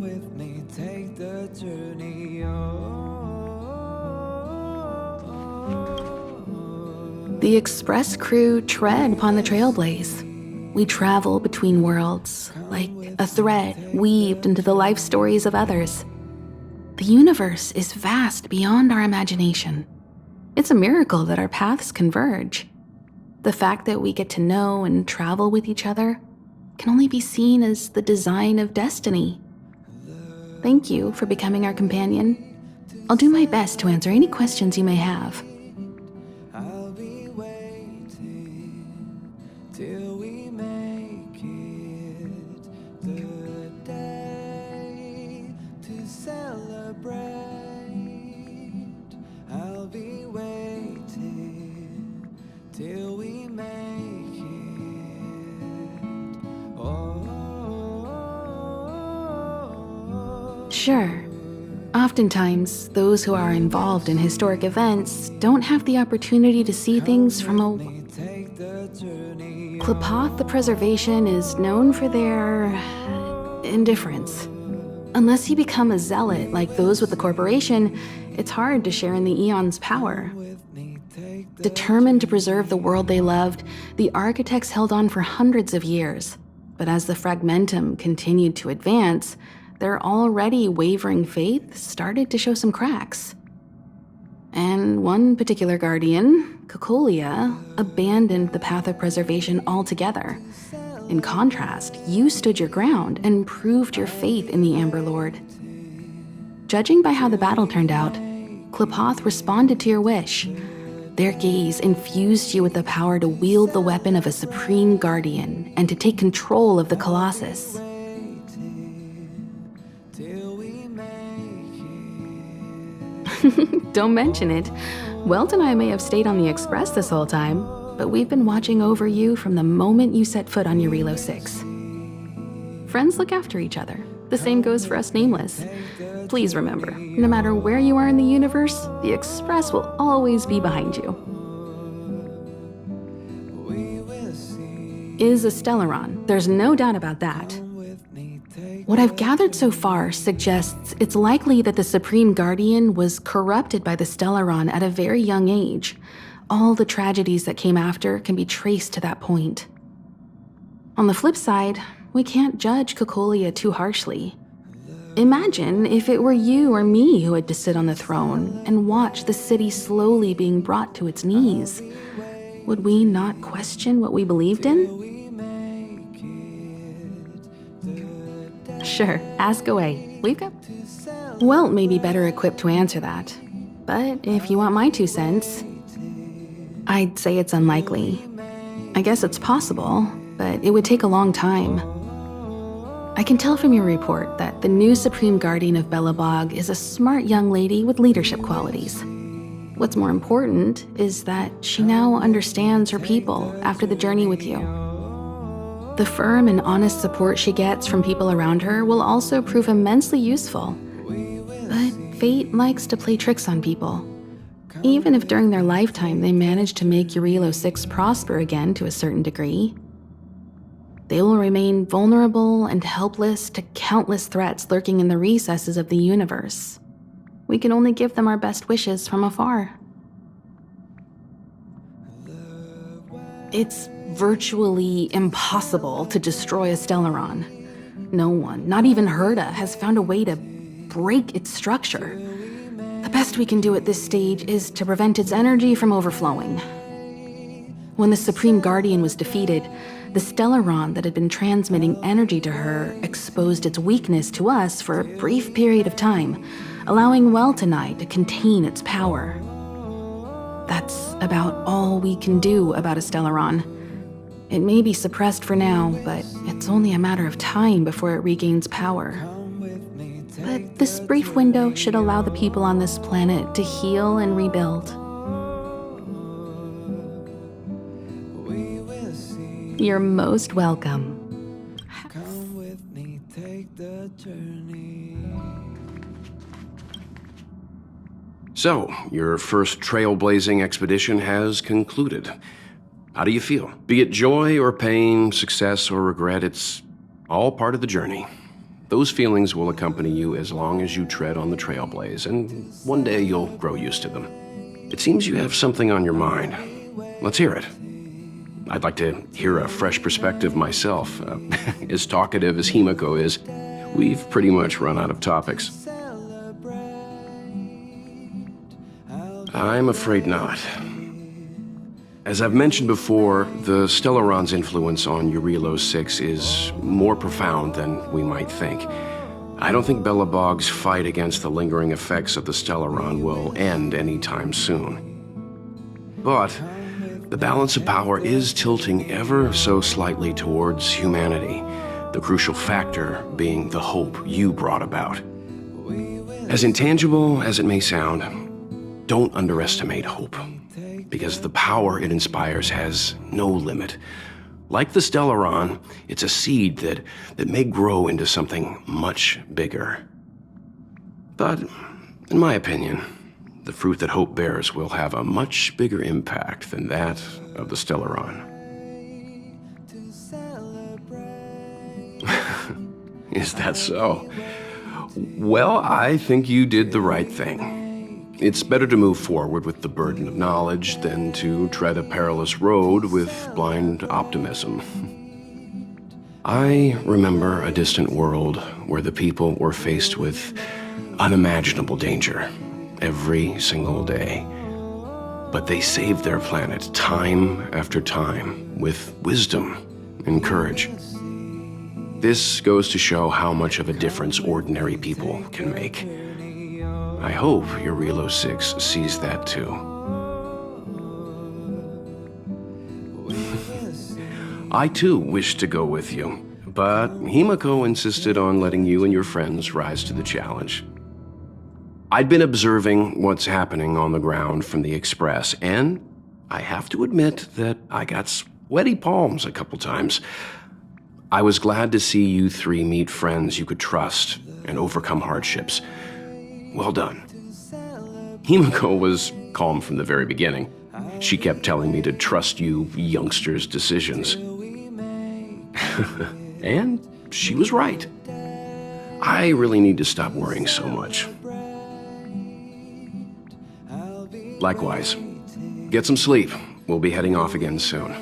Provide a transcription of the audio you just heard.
with me, take the journey. The express crew tread upon the trailblaze. We travel between worlds, like a thread weaved into the life stories of others. The universe is vast beyond our imagination. It's a miracle that our paths converge. The fact that we get to know and travel with each other can only be seen as the design of destiny. Thank you for becoming our companion. I'll do my best to answer any questions you may have. I'll be waiting till we make it the day to celebrate. I'll be waiting till we make it. Sure. Oftentimes, those who are involved in historic events don't have the opportunity to see things from a... Klapoth the Preservation is known for their... indifference. Unless you become a zealot like those with the corporation, it's hard to share in the Eon's power. Determined to preserve the world they loved, the architects held on for hundreds of years. But as the fragmentum continued to advance, their already wavering faith started to show some cracks. And one particular guardian, Cocolia, abandoned the path of preservation altogether. In contrast, you stood your ground and proved your faith in the Amber Lord. Judging by how the battle turned out, Klapoth responded to your wish. Their gaze infused you with the power to wield the weapon of a supreme guardian and to take control of the Colossus. Don't mention it. Welt and I may have stayed on the Express this whole time, but we've been watching over you from the moment you set foot on Eurilo 6. Friends look after each other. The same goes for us Nameless. Please remember, no matter where you are in the universe, the Express will always be behind you. Is a Stellaron. There's no doubt about that. What I've gathered so far suggests it's likely that the Supreme Guardian was corrupted by the Stellaron at a very young age. All the tragedies that came after can be traced to that point. On the flip side, we can't judge Cocolia too harshly. Imagine if it were you or me who had to sit on the throne and watch the city slowly being brought to its knees. Would we not question what we believed in? Sure, ask away. We've got... Welt may be better equipped to answer that. But if you want my 2 cents, I'd say it's unlikely. I guess it's possible, but it would take a long time. I can tell from your report that the new Supreme Guardian of Belobog is a smart young lady with leadership qualities. What's more important is that she now understands her people after the journey with you. The firm and honest support she gets from people around her will also prove immensely useful. But fate likes to play tricks on people. Even if during their lifetime they manage to make Eurilo 6 prosper again to a certain degree, they will remain vulnerable and helpless to countless threats lurking in the recesses of the universe. We can only give them our best wishes from afar. It's virtually impossible to destroy a Stellaron. No one, not even Herda, has found a way to break its structure. The best we can do at this stage is to prevent its energy from overflowing. When the Supreme Guardian was defeated, the Stellaron that had been transmitting energy to her exposed its weakness to us for a brief period of time, allowing Welt and I to contain its power. That's about all we can do about a Stellaron. It may be suppressed for now, but it's only a matter of time before it regains power. But this brief window should allow the people on this planet to heal and rebuild. You're most welcome. Come with me, take the journey. So, your first trailblazing expedition has concluded. How do you feel? Be it joy or pain, success or regret, it's all part of the journey. Those feelings will accompany you as long as you tread on the trailblaze, and one day you'll grow used to them. It seems you have something on your mind. Let's hear it. I'd like to hear a fresh perspective myself. As talkative as Himeko is, we've pretty much run out of topics. I'm afraid not. As I've mentioned before, the Stellaron's influence on Eurilo 6 is more profound than we might think. I don't think Belobog's fight against the lingering effects of the Stellaron will end anytime soon. But the balance of power is tilting ever so slightly towards humanity, the crucial factor being the hope you brought about. As intangible as it may sound, don't underestimate hope, because the power it inspires has no limit. Like the Stellaron, it's a seed that may grow into something much bigger. But, in my opinion, the fruit that hope bears will have a much bigger impact than that of the Stellaron. Is that so? Well, I think you did the right thing. It's better to move forward with the burden of knowledge than to tread a perilous road with blind optimism. I remember a distant world where the people were faced with unimaginable danger every single day. But they saved their planet time after time with wisdom and courage. This goes to show how much of a difference ordinary people can make. I hope Eurilo 6 sees that too. I too wish to go with you, but Himeko insisted on letting you and your friends rise to the challenge. I'd been observing what's happening on the ground from the Express, and I have to admit that I got sweaty palms a couple times. I was glad to see you three meet friends you could trust and overcome hardships. Well done. Himeko was calm from the very beginning. She kept telling me to trust you youngsters' decisions. And she was right. I really need to stop worrying so much. Likewise. Get some sleep. We'll be heading off again soon.